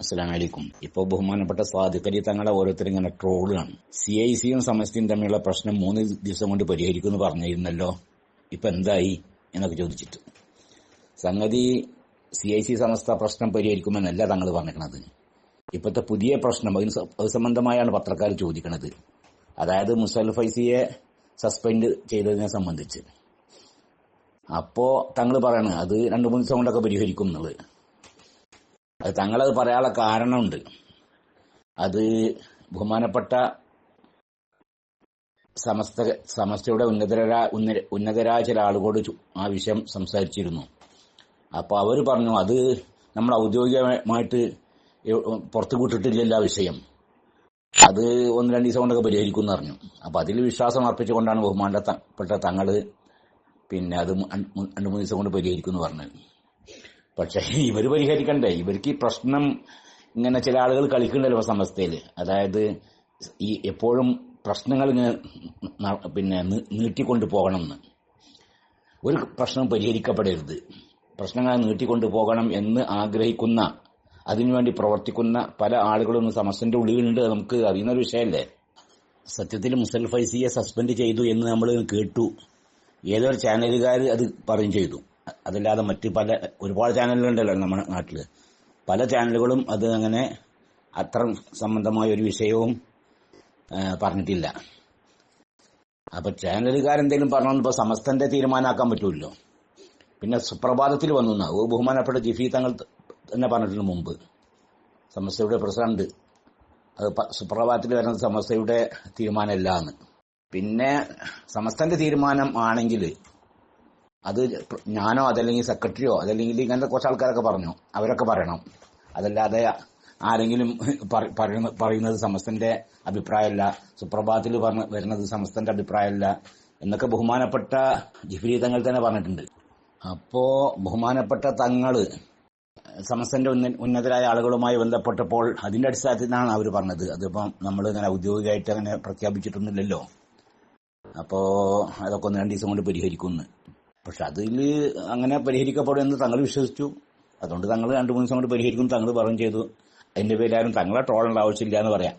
അസ്സലാമു അലൈക്കും. ഇപ്പോൾ ബഹുമാനപ്പെട്ട സ്വാദിഖലി തങ്ങളെ ഓരോരുത്തർ ഇങ്ങനെ ട്രോളാണ്. CIC-യും സമസ്തയും തമ്മിലുള്ള പ്രശ്നം 3 ദിവസം കൊണ്ട് പരിഹരിക്കുമെന്ന് പറഞ്ഞിരുന്നല്ലോ, ഇപ്പൊ എന്തായി എന്നൊക്കെ ചോദിച്ചിട്ട്. സംഗതി CIC സമസ്ത പ്രശ്നം പരിഹരിക്കുമെന്നല്ല തങ്ങൾ പറഞ്ഞിരിക്കുന്നത്. ഇപ്പോഴത്തെ പുതിയ പ്രശ്നം അത് സംബന്ധമായാണ് പത്രക്കാർ ചോദിക്കുന്നത്. അതായത് മുസൽ ഫൈസിയെ സസ്പെൻഡ് ചെയ്തതിനെ സംബന്ധിച്ച്. അപ്പോ തങ്ങൾ പറയണത് അത് 2-3 ദിവസം കൊണ്ടൊക്കെ പരിഹരിക്കും എന്നുള്ളത്. അത് തങ്ങളത് പറയാനുള്ള കാരണമുണ്ട്. അത് ബഹുമാനപ്പെട്ട സമസ്തയുടെ ഉന്നതരായ ചില ആളുകളോട് ആ വിഷയം സംസാരിച്ചിരുന്നു. അപ്പോൾ അവർ പറഞ്ഞു അത് നമ്മൾ ഔദ്യോഗികമായിട്ട് പുറത്തു വിട്ടിട്ടില്ലല്ലോ ആ വിഷയം, അത് 1-2 ദിവസം കൊണ്ടൊക്കെ പരിഹരിക്കും എന്ന് പറഞ്ഞു. അപ്പൊ അതിൽ വിശ്വാസം അർപ്പിച്ചുകൊണ്ടാണ് ബഹുമാനപ്പെട്ട തങ്ങള് അത് 2-3 ദിവസം കൊണ്ട് പരിഹരിക്കും എന്ന് പറഞ്ഞത്. പക്ഷെ ഇവർ പരിഹരിക്കണ്ടേ? ഇവർക്ക് ഈ പ്രശ്നം ഇങ്ങനെ ചില ആളുകൾ കളിക്കണ്ടല്ലോ സമസ്തയിൽ. അതായത് ഈ എപ്പോഴും പ്രശ്നങ്ങൾ ഇങ്ങനെ നീട്ടിക്കൊണ്ടു പോകണമെന്ന്. ഒരു പ്രശ്നം പരിഹരിക്കപ്പെടരുത്, പ്രശ്നങ്ങൾ നീട്ടിക്കൊണ്ടു പോകണം എന്ന് ആഗ്രഹിക്കുന്ന, അതിനുവേണ്ടി പ്രവർത്തിക്കുന്ന പല ആളുകളും സമസ്തന്റെ ഉള്ളിലുണ്ട്. നമുക്ക് അറിയുന്ന ഒരു വിഷയമല്ലേ. സത്യത്തിൽ മുസൽ ഫൈസിയെ സസ്പെൻഡ് ചെയ്തു എന്ന് നമ്മൾ കേട്ടു. ഏതൊരു ചാനലുകാർ അത് പറയും ചെയ്തു. അതല്ലാതെ മറ്റ് ഒരുപാട് ചാനലുകളുണ്ടല്ലോ നമ്മുടെ നാട്ടില്. പല ചാനലുകളും അത് അങ്ങനെ അത്ര സംബന്ധമായ ഒരു വിഷയവും പറഞ്ഞിട്ടില്ല. അപ്പൊ ചാനലുകാരെന്തെങ്കിലും പറഞ്ഞപ്പോൾ സമസ്തന്റെ തീരുമാനമാക്കാൻ പറ്റൂല്ലോ. പിന്നെ സുപ്രഭാതത്തിൽ വന്നു ബഹുമാനപ്പെട്ട ജിഫി തങ്ങൾ തന്നെ പറഞ്ഞിട്ടുണ്ട് മുമ്പ്, സമസ്തയുടെ പ്രസിഡന്റ്, അത് സുപ്രഭാതത്തിൽ വരുന്നത് സമസ്തയുടെ തീരുമാനമല്ല എന്ന്. പിന്നെ സമസ്തന്റെ തീരുമാനം ആണെങ്കിൽ അത് ഞാനോ അതല്ലെങ്കിൽ സെക്രട്ടറിയോ അതല്ലെങ്കിൽ ഇങ്ങനത്തെ കുറച്ച് ആൾക്കാരൊക്കെ പറഞ്ഞു, അവരൊക്കെ പറയണം. അതല്ലാതെ ആരെങ്കിലും പറയുന്നത് സമസ്തന്റെ അഭിപ്രായമല്ല, സുപ്രഭാതത്തിൽ വരുന്നത് സമസ്തന്റെ അഭിപ്രായമല്ല എന്നൊക്കെ ബഹുമാനപ്പെട്ട ജിഫ്രി തങ്ങൾ തന്നെ പറഞ്ഞിട്ടുണ്ട്. അപ്പോ ബഹുമാനപ്പെട്ട തങ്ങള് സമസ്തന്റെ ഉന്നതരായ ആളുകളുമായി ബന്ധപ്പെട്ടപ്പോൾ അതിന്റെ അടിസ്ഥാനത്തിലാണ് അവർ പറഞ്ഞത്. അതിപ്പം നമ്മൾ ഇങ്ങനെ ഔദ്യോഗികമായിട്ട് അങ്ങനെ പ്രഖ്യാപിച്ചിട്ടൊന്നുമില്ലല്ലോ. അപ്പോ അതൊക്കെ 1-2 ദിവസം കൊണ്ട് പരിഹരിക്കുന്നു. പക്ഷെ അതിൽ അങ്ങനെ പരിഹരിക്കപ്പെടുമെന്ന് തങ്ങൾ വിശ്വസിച്ചു. അതുകൊണ്ട് തങ്ങൾ 2-3 ദിവസം കൊണ്ട് പരിഹരിക്കും തങ്ങൾ പറഞ്ഞു ചെയ്തു. അതിന്റെ പേരാരും തങ്ങളെ ട്രോളേണ്ട ആവശ്യമില്ല എന്ന് പറയാം.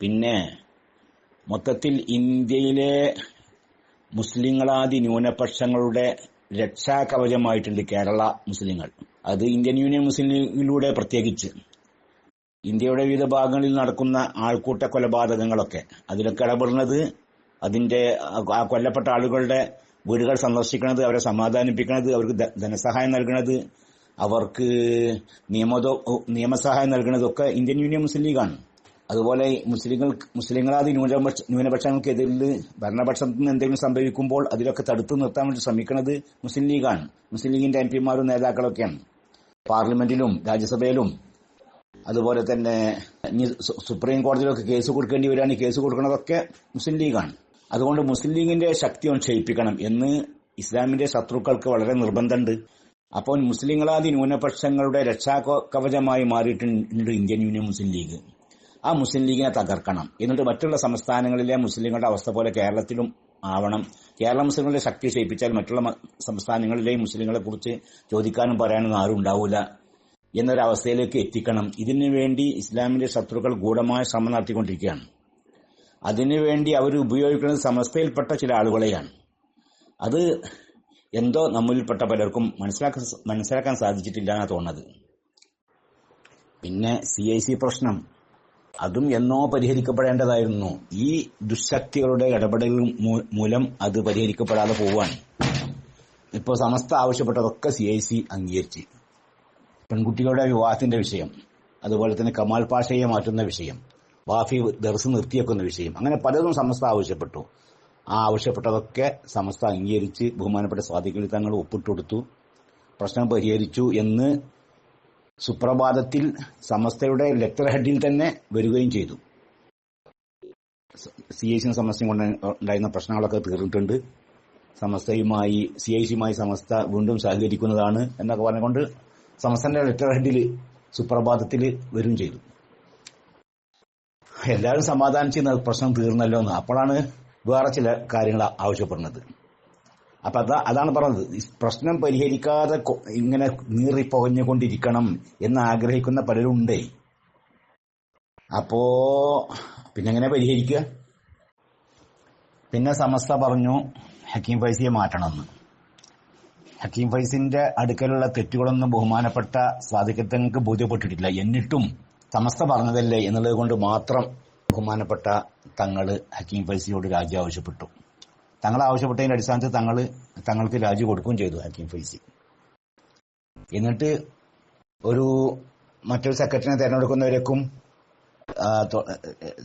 പിന്നെ മൊത്തത്തിൽ ഇന്ത്യയിലെ മുസ്ലിങ്ങളാദി ന്യൂനപക്ഷങ്ങളുടെ രക്ഷാകവചമായിട്ടുണ്ട് കേരള മുസ്ലിങ്ങൾ. അത് ഇന്ത്യൻ യൂണിയൻ മുസ്ലിം ലീഗിലൂടെ പ്രത്യേകിച്ച് ഇന്ത്യയുടെ വിവിധ ഭാഗങ്ങളിൽ നടക്കുന്ന ആൾക്കൂട്ട കൊലപാതകങ്ങളൊക്കെ അതിലൊക്കെ ഇടപെടുന്നത്, അതിന്റെ ആ കൊല്ലപ്പെട്ട ആളുകളുടെ വീടുകൾ സന്ദർശിക്കുന്നത്, അവരെ സമാധാനിപ്പിക്കുന്നത്, അവർക്ക് ധനസഹായം നൽകുന്നത്, അവർക്ക് നിയമസഹായം നൽകുന്നതൊക്കെ ഇന്ത്യൻ യൂണിയൻ മുസ്ലിം ലീഗാണ്. അതുപോലെ മുസ്ലിങ്ങളാദി ന്യൂനപക്ഷങ്ങൾക്കെതിരിൽ ഭരണപക്ഷത്തിൽ നിന്ന് എന്തെങ്കിലും സംഭവിക്കുമ്പോൾ അതിലൊക്കെ തടുത്തു നിർത്താൻ വേണ്ടി ശ്രമിക്കുന്നത് മുസ്ലിം ലീഗാണ്. മുസ്ലിം ലീഗിന്റെ MP-മാരും നേതാക്കളൊക്കെയാണ്. പാർലമെന്റിലും രാജ്യസഭയിലും അതുപോലെ തന്നെ സുപ്രീം കോടതിയിലൊക്കെ കേസ് കൊടുക്കേണ്ടി വരികയാണ്. കേസ് കൊടുക്കുന്നതൊക്കെ മുസ്ലിം ലീഗാണ്. അതുകൊണ്ട് മുസ്ലിം ലീഗിന്റെ ശക്തി ഒന്ന് ക്ഷയിപ്പിക്കണം എന്ന് ഇസ്ലാമിന്റെ ശത്രുക്കൾക്ക് വളരെ നിർബന്ധമുണ്ട്. അപ്പോൾ മുസ്ലിങ്ങളാദി ന്യൂനപക്ഷങ്ങളുടെ രക്ഷാകവചമായി മാറിയിട്ടുണ്ട് ഇന്ത്യൻ യൂണിയൻ മുസ്ലിം ലീഗ്. ആ മുസ്ലിം ലീഗിനെ തകർക്കണം. എന്നിട്ട് മറ്റുള്ള സംസ്ഥാനങ്ങളിലെ മുസ്ലിങ്ങളുടെ അവസ്ഥ പോലെ കേരളത്തിലും ആവണം. കേരള മുസ്ലിങ്ങളുടെ ശക്തി ക്ഷയിപ്പിച്ചാൽ മറ്റുള്ള സംസ്ഥാനങ്ങളിലെയും മുസ്ലിങ്ങളെ കുറിച്ച് ചോദിക്കാനും പറയാനും ആരും ഉണ്ടാവില്ല എന്നൊരവസ്ഥയിലേക്ക് എത്തിക്കണം. ഇതിനു വേണ്ടി ഇസ്ലാമിന്റെ ശത്രുക്കൾ ഗൂഢമായ ശ്രമം നടത്തിക്കൊണ്ടിരിക്കുകയാണ്. അതിനുവേണ്ടി അവർ ഉപയോഗിക്കുന്നത് സമസ്തയിൽപ്പെട്ട ചില ആളുകളെയാണ്. അത് എന്തോ നമ്മളിൽപ്പെട്ട പലർക്കും മനസ്സിലാക്കാൻ സാധിച്ചിട്ടില്ല എന്നാണ് തോന്നുന്നത്. പിന്നെ CIC പ്രശ്നം അതും എന്നോ പരിഹരിക്കപ്പെടേണ്ടതായിരുന്നു. ഈ ദുശക്തികളുടെ ഇടപെടൽ മൂലം അത് പരിഹരിക്കപ്പെടാതെ പോവുകയാണ്. ഇപ്പോൾ സമസ്ത ആവശ്യപ്പെട്ടതൊക്കെ CIC അംഗീകരിച്ച്. പെൺകുട്ടികളുടെ വിവാഹത്തിന്റെ വിഷയം, അതുപോലെ തന്നെ കമാൽ പാഷയെ മാറ്റുന്ന വിഷയം, വാഫി ദർസ് നിർത്തിവെക്കുന്ന വിഷയം, അങ്ങനെ പലതും സമസ്ത ആവശ്യപ്പെട്ടു. ആ ആവശ്യപ്പെട്ടതൊക്കെ സമസ്ത അംഗീകരിച്ച് ബഹുമാനപ്പെട്ട സ്വാദിഖലി തങ്ങൾ ഒപ്പിട്ടുകൊടുത്തു. പ്രശ്നം പരിഹരിച്ചു എന്ന് സുപ്രഭാതത്തിൽ സമസ്തയുടെ ലെറ്റർ ഹെഡിൽ തന്നെ വരികയും ചെയ്തു. CIC സമസ്തയും കൊണ്ട് ഉണ്ടായിരുന്ന പ്രശ്നങ്ങളൊക്കെ തീർന്നിട്ടുണ്ട്. CIC-യുമായി സമസ്ത വീണ്ടും സഹകരിക്കുന്നതാണ് എന്നൊക്കെ പറഞ്ഞുകൊണ്ട് സമസ്തന്റെ ലെറ്റർ ഹെഡിൽ സുപ്രഭാതത്തിൽ വരും ചെയ്തു. എല്ലാവരും സമാധാനിച്ച് പ്രശ്നം തീർന്നല്ലോ എന്ന്. അപ്പോഴാണ് വേറെ ചില കാര്യങ്ങൾ ആവശ്യപ്പെടുന്നത്. അപ്പൊ അതാണ് പറഞ്ഞത്, പ്രശ്നം പരിഹരിക്കാതെ ഇങ്ങനെ നീറിപ്പുകഞ്ഞുകൊണ്ടിരിക്കണം എന്ന് ആഗ്രഹിക്കുന്ന പലരും ഉണ്ടേ. അപ്പോ പിന്നെ എങ്ങനെ പരിഹരിക്കുക? പിന്നെ സമസ്ത പറഞ്ഞു ഹക്കീം ഫൈസിയെ മാറ്റണമെന്ന്. ഹക്കീം ഫൈസിന്റെ അടുക്കലുള്ള തെറ്റുകളൊന്നും ബഹുമാനപ്പെട്ട സാദിഖ്യങ്ങൾക്ക് ബോധ്യപ്പെട്ടിട്ടില്ല. എന്നിട്ടും സമസ്ത പറഞ്ഞതല്ലേ എന്നുള്ളത് കൊണ്ട് മാത്രം ബഹുമാനപ്പെട്ട തങ്ങള് ഹക്കീം ഫൈസിയോട് രാജി ആവശ്യപ്പെട്ടു. തങ്ങൾ ആവശ്യപ്പെട്ടതിന്റെ അടിസ്ഥാനത്തിൽ തങ്ങൾക്ക് രാജി കൊടുക്കുകയും ചെയ്തു ഹക്കീം ഫൈസി. എന്നിട്ട് മറ്റൊരു സെക്രട്ടറിനെ തെരഞ്ഞെടുക്കുന്നവരേക്കും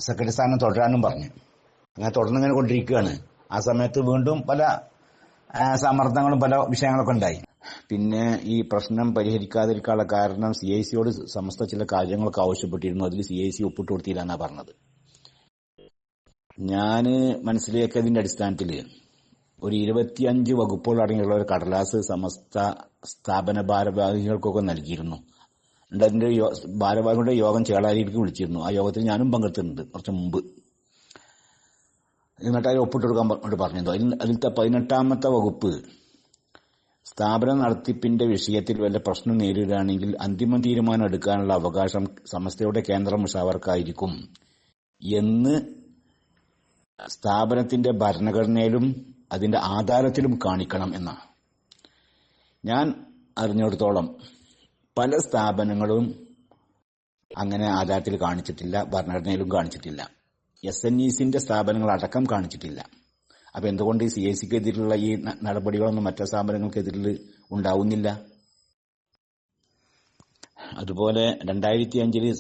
സെക്രട്ടറി സ്ഥാനം തുടരാനും പറഞ്ഞു. അങ്ങനെ തുടർന്നിങ്ങനെ കൊണ്ടിരിക്കുകയാണ്. ആ സമയത്ത് വീണ്ടും പല സമ്മർദ്ദങ്ങളും പല വിഷയങ്ങളൊക്കെ ഉണ്ടായി. പിന്നെ ഈ പ്രശ്നം പരിഹരിക്കാതിരിക്കാനുള്ള കാരണം CIC-യോട് സമസ്ത ചില കാര്യങ്ങളൊക്കെ ആവശ്യപ്പെട്ടിരുന്നു. അതിൽ CIC ഒപ്പിട്ട് കൊടുത്തില്ല എന്നാ പറഞ്ഞത്. ഞാന് മനസ്സിലാക്കിയതിന്റെ അടിസ്ഥാനത്തിൽ ഒരു 25 വകുപ്പുകൾ അടങ്ങിയുള്ള ഒരു കടലാസ് സമസ്ത സ്ഥാപന ഭാരവാഹികൾക്കൊക്കെ നൽകിയിരുന്നു. അതിന്റെ ഭാരവാഹികളുടെ യോഗം ചേളാരിയിലേക്ക് വിളിച്ചിരുന്നു. ആ യോഗത്തിൽ ഞാനും പങ്കെടുത്തിട്ടുണ്ട് കുറച്ച് മുമ്പ്. എന്നിട്ട് അതിൽ ഒപ്പിട്ട് കൊടുക്കാൻ പറഞ്ഞിരുന്നു. അതിലത്തെ 18ാമത്തെ വകുപ്പ്, സ്ഥാപന നടത്തിപ്പിന്റെ വിഷയത്തിൽ വല്ല പ്രശ്നം നേരിടുകയാണെങ്കിൽ അന്തിമ തീരുമാനം എടുക്കാനുള്ള അവകാശം സമസ്തയുടെ കേന്ദ്ര മുഷാവർക്കായിരിക്കും എന്ന് സ്ഥാപനത്തിന്റെ ഭരണഘടനയിലും അതിന്റെ ആധാരത്തിലും കാണിക്കണം എന്നാണ്. ഞാൻ അറിഞ്ഞിടത്തോളം പല സ്ഥാപനങ്ങളും അങ്ങനെ ആധാരത്തിൽ കാണിച്ചിട്ടില്ല, ഭരണഘടനയിലും കാണിച്ചിട്ടില്ല. SNEസിന്റെ സ്ഥാപനങ്ങൾ അടക്കം കാണിച്ചിട്ടില്ല. അപ്പൊ എന്തുകൊണ്ട് ഈ CIC-ക്കെതിരെയുള്ള ഈ നടപടികളൊന്നും മറ്റു സ്ഥാപനങ്ങൾക്കെതിരിൽ ഉണ്ടാവുന്നില്ല? അതുപോലെ 2005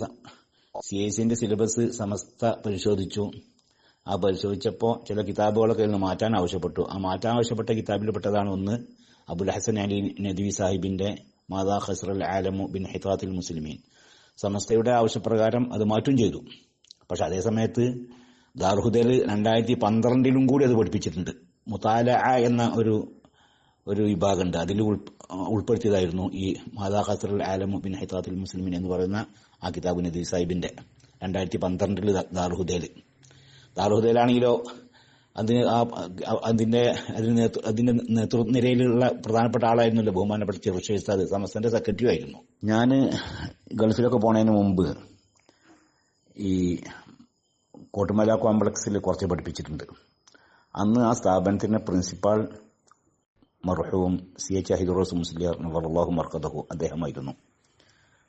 CIC-ന്റെ സിലബസ് സമസ്ത പരിശോധിച്ചു. ആ പരിശോധിച്ചപ്പോൾ ചില കിതാബുകളൊക്കെ ഒന്ന് മാറ്റാൻ ആവശ്യപ്പെട്ടു. ആ മാറ്റാൻ ആവശ്യപ്പെട്ട കിതാബിൽ പെട്ടതാണ് ഒന്ന് അബുൽ ഹസൻ അലി നദ്വി സാഹിബിന്റെ മാദാ ഖസ്റൽ ആലമു ബിൻ ഹിതാത്തിൽ മുസ്ലിമീൻ. സമസ്തയുടെ ആവശ്യപ്രകാരം അത് മാറ്റും ചെയ്തു. പക്ഷെ അതേ സമയത്ത് ദാർഹുദയിൽ 2012 കൂടി അത് പഠിപ്പിച്ചിട്ടുണ്ട്. മുതാലഅ എന്ന ഒരു വിഭാഗമുണ്ട്, അതിൽ ഉൾപ്പെടുത്തിയതായിരുന്നു ഈ മാദാ ഖസ്റൽ ആലമു ബിൻ ഹിതാത്തിൽ മുസ്ലിമീൻ എന്ന് പറയുന്ന ആ കിതാബ് നദ്വി സാഹിബിന്റെ 2012 ദാർഹുദയിലാണെങ്കിലോ അതിന്റെ നേതൃനിരയിലുള്ള പ്രധാനപ്പെട്ട ആളായിരുന്നല്ലോ ബഹുമാനപ്പെട്ട ചെറുശ്ശേരി ഉസ്താദ്, സമസ്തന്റെ സെക്രട്ടറി ആയിരുന്നു. ഞാൻ ഗൾഫിലൊക്കെ പോണതിന് മുമ്പ് ഈ കോട്ടുമല കോംപ്ലക്സിൽ കുറച്ച് പഠിപ്പിച്ചിട്ടുണ്ട്. അന്ന് ആ സ്ഥാപനത്തിന്റെ പ്രിൻസിപ്പാൾ മർഹൂം CH അഹിദുറോസ് മുസ്ലിയാർ നവറല്ലാഹു മർക്കദഹു അദ്ദേഹമായിരുന്നു.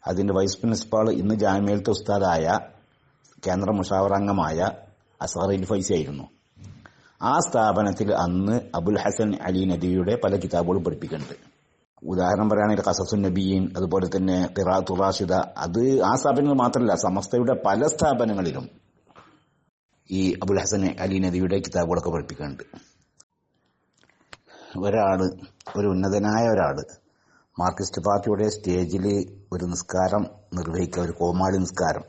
അതിന്റെ വൈസ് പ്രിൻസിപ്പാൾ ഇന്ന് ജാമിയത്തെ ഉസ്താദായ കേന്ദ്ര മുഷാവറംഗമായ അസ്ഹർ ഫൈസി ആയിരുന്നു. ആ സ്ഥാപനത്തിൽ അന്ന് അബുൽ ഹസൻ അലി നദ്വിയുടെ പല കിതാബുകളും പഠിപ്പിക്കുന്നുണ്ട്. ഉദാഹരണം പറയുകയാണെങ്കിൽ ഖസസുൻ നബിയീൻ, അതുപോലെ തന്നെ ഖിറാഅത്തുർ റാഷിദ. അത് ആ സ്ഥാപനങ്ങൾ മാത്രമല്ല, സമസ്തയുടെ പല സ്ഥാപനങ്ങളിലും ഈ അബുൽ ഹസൻ അലി നദ്വിയുടെ കിതാബുകളൊക്കെ പഠിപ്പിക്കുന്നുണ്ട്. ഒരു ഉന്നതനായ ഒരാള് മാർക്സിസ്റ്റ് പാർട്ടിയുടെ സ്റ്റേജിൽ ഒരു നിസ്കാരം നിർവഹിക്കുക, ഒരു കോമാളി നിസ്കാരം.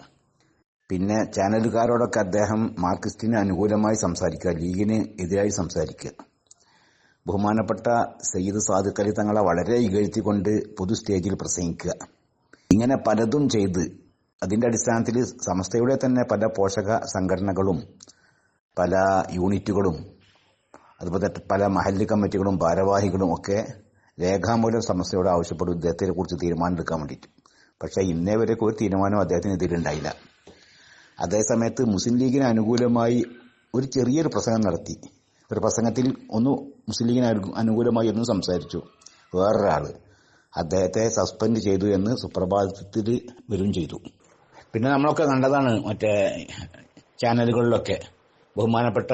പിന്നെ ചാനലുകാരോടൊക്കെ അദ്ദേഹം മാർക്സിസ്റ്റിന് അനുകൂലമായി സംസാരിക്കുക, ലീഗിന് എതിരായി സംസാരിക്കുക. ബഹുമാനപ്പെട്ട സയ്യിദ് സാദിഖ് അലി തങ്ങളെ വളരെ ഇകഴ്ത്തിക്കൊണ്ട് പൊതു സ്റ്റേജിൽ പ്രസംഗിക്കുക. ഇങ്ങനെ പലതും ചെയ്ത് അതിന്റെ അടിസ്ഥാനത്തിൽ സമസ്തയുടെ തന്നെ പല പോഷക സംഘടനകളും പല യൂണിറ്റുകളും അതുപോലെ പല മഹല്ല് കമ്മിറ്റികളും ഭാരവാഹികളും ഒക്കെ രേഖാമൂലം സമസ്തയോട് ആവശ്യപ്പെടും ഇദ്ദേഹത്തെ കുറിച്ച് തീരുമാനമെടുക്കാൻ വേണ്ടിയിട്ട്. പക്ഷേ ഇന്നേ വരെ ഒരു തീരുമാനം അദ്ദേഹത്തിനെതിരുണ്ടായില്ല. അതേസമയത്ത് മുസ്ലിം ലീഗിന് അനുകൂലമായി ഒരു ചെറിയൊരു പ്രസംഗം നടത്തി. ഒരു പ്രസംഗത്തിൽ മുസ്ലിം ലീഗിന് അനുകൂലമായി ഒന്നും സംസാരിച്ചു. വേറൊരാള് അദ്ദേഹത്തെ സസ്പെൻഡ് ചെയ്തു എന്ന് സുപ്രഭാതത്തിൽ വരും ചെയ്തു. പിന്നെ നമ്മളൊക്കെ കണ്ടതാണ് മറ്റേ ചാനലുകളിലൊക്കെ ബഹുമാനപ്പെട്ട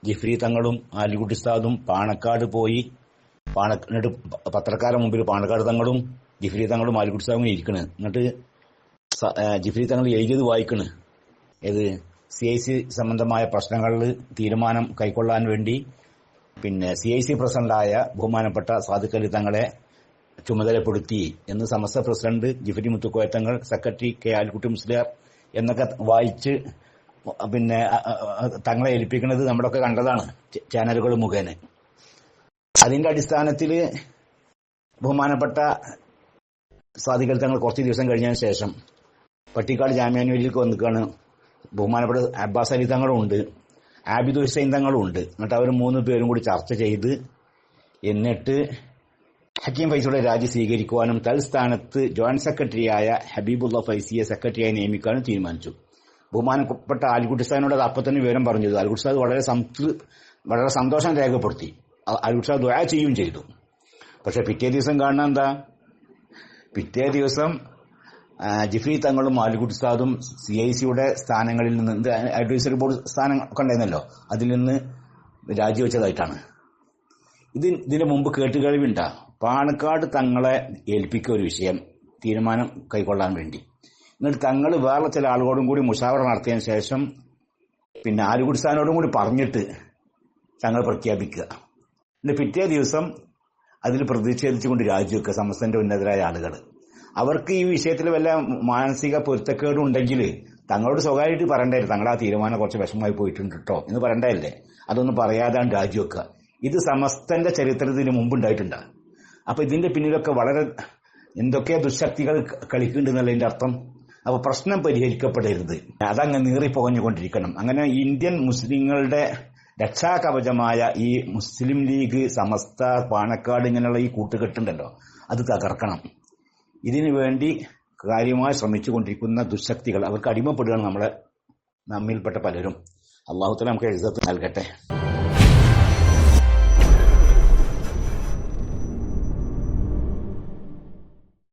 ജിഫ്രി തങ്ങളും ആലിക്കുട്ടി ഉസ്താദും പാണക്കാട് പോയി പത്രക്കാരുടെ മുമ്പിൽ പാണക്കാട് തങ്ങളും ജിഫ്രി തങ്ങളും ആലിക്കുട്ടി ഉസ്താദും ഇരിക്കണ്. എന്നിട്ട് ജിഫ്രി തങ്ങൾ എഴുതിയത് വായിക്കണ്. CIC സംബന്ധമായ പ്രശ്നങ്ങളിൽ തീരുമാനം കൈക്കൊള്ളാൻ വേണ്ടി പിന്നെ CIC പ്രസിഡന്റായ ബഹുമാനപ്പെട്ട സാദിഖ് അലി തങ്ങളെ ചുമതലപ്പെടുത്തി എന്ന് സമസ്ത president Jifri Muthukoya Thangal, secretary K Alikutty Musliyar എന്നൊക്കെ വായിച്ച് പിന്നെ തങ്ങളെ ഏൽപ്പിക്കുന്നത് നമ്മളൊക്കെ കണ്ടതാണ് ചാനലുകൾ മുഖേന. അതിന്റെ അടിസ്ഥാനത്തിൽ ബഹുമാനപ്പെട്ട സാദിഖ് അലി തങ്ങൾ കുറച്ച് ദിവസം കഴിഞ്ഞതിന് ശേഷം പട്ടിക്കാട് ജാമ്യാനൂരിലേക്ക് വന്നിക്കാണ്. ബഹുമാനപ്പെട്ട അബ്ബാസ് അലി തങ്ങളും ഉണ്ട്, ആബിദ് ഹുസൈൻ തങ്ങളും ഉണ്ട്. എന്നിട്ട് അവർ 3 പേരും കൂടി ചർച്ച ചെയ്ത് എന്നിട്ട് ഹക്കീം ഫൈസിയുടെ രാജി സ്വീകരിക്കുവാനും തൽസ്ഥാനത്ത് ജോയിന്റ് സെക്രട്ടറിയായ ഹബീബുള്ള ഫൈസിയെ സെക്രട്ടറിയായി നിയമിക്കാനും തീരുമാനിച്ചു. ബഹുമാനപ്പെട്ട ആലിക്കുട്ടി സാഹിബിനോട് അത് അപ്പം തന്നെ വിവരം പറഞ്ഞത്. ആലിക്കുട്ടി സാഹിബ് വളരെ സന്തോഷം രേഖപ്പെടുത്തി. ആലിക്കുട്ടി സാഹിബ് ദുആ ചെയ്യുകയും ചെയ്തു. പക്ഷെ പിറ്റേ ദിവസം കാണുന്ന എന്താ? പിറ്റേ ദിവസം ജിഫ്രി തങ്ങളും ആലിക്കുട്ടി സാഹിബും CICയുടെ സ്ഥാനങ്ങളിൽ നിന്ന് അഡ്വൈസറി ബോർഡ് സ്ഥാനം ഒക്കെ ഉണ്ടായിരുന്നല്ലോ, അതിൽ നിന്ന് രാജിവെച്ചതായിട്ടാണ്. ഇതിന് മുമ്പ് കേട്ടുകേൾവിണ്ടാ. പാണക്കാട് തങ്ങളെ ഏൽപ്പിക്കുക ഒരു വിഷയം തീരുമാനം കൈക്കൊള്ളാൻ വേണ്ടി. എന്നിട്ട് തങ്ങൾ വേറെ ചില ആളുകളോടും കൂടി മുഷാവറ നടത്തിയതിനു ശേഷം പിന്നെ ആലിക്കുട്ടി സാഹിബിനോടും കൂടി പറഞ്ഞിട്ട് തങ്ങൾ പ്രഖ്യാപിക്കുക. എന്നിട്ട് പിറ്റേ ദിവസം അതിൽ പ്രതിഷേധിച്ചുകൊണ്ട് രാജിവെക്കുക സമസ്തന്റെ ഉന്നതരായ ആളുകൾ. അവർക്ക് ഈ വിഷയത്തിൽ വല്ല മാനസിക പൊരുത്തക്കേടുണ്ടെങ്കിൽ തങ്ങളോട് സ്വകാര്യമായിട്ട് പറയണ്ടായിരുന്നു, തങ്ങൾ ആ തീരുമാനം കുറച്ച് വിഷമമായി പോയിട്ടുണ്ട് കേട്ടോ എന്ന് പറയണ്ടല്ലേ. അതൊന്നും പറയാതാണ് രാജിവെക്കുക. ഇത് സമസ്തന്റെ ചരിത്രത്തിന് മുമ്പുണ്ടായിട്ടുണ്ട്. അപ്പൊ ഇതിന്റെ പിന്നിലൊക്കെ വളരെ എന്തൊക്കെ ദുശക്തികൾ കളിക്കുന്നുണ്ടെന്നുള്ളതിന്റെ അർത്ഥം. അപ്പൊ പ്രശ്നം പരിഹരിക്കപ്പെടരുത്, അതങ്ങ് നീറിപ്പോകഞ്ഞുകൊണ്ടിരിക്കണം. അങ്ങനെ ഇന്ത്യൻ മുസ്ലിങ്ങളുടെ രക്ഷാകവചമായ ഈ മുസ്ലിം ലീഗ്, സമസ്ത, പാണക്കാട് ഇങ്ങനെയുള്ള ഈ കൂട്ടുകെട്ടുണ്ടല്ലോ, അത് തകർക്കണം. ഇതിനു വേണ്ടി കാര്യമായി ശ്രമിച്ചുകൊണ്ടിരിക്കുന്ന ദുശക്തികൾ അവർക്ക് അടിമപ്പെടുകയാണ് നമ്മിൽപ്പെട്ട പലരും. അള്ളാഹു തആല നമുക്ക് ഇസ്സത്ത് നൽകട്ടെ.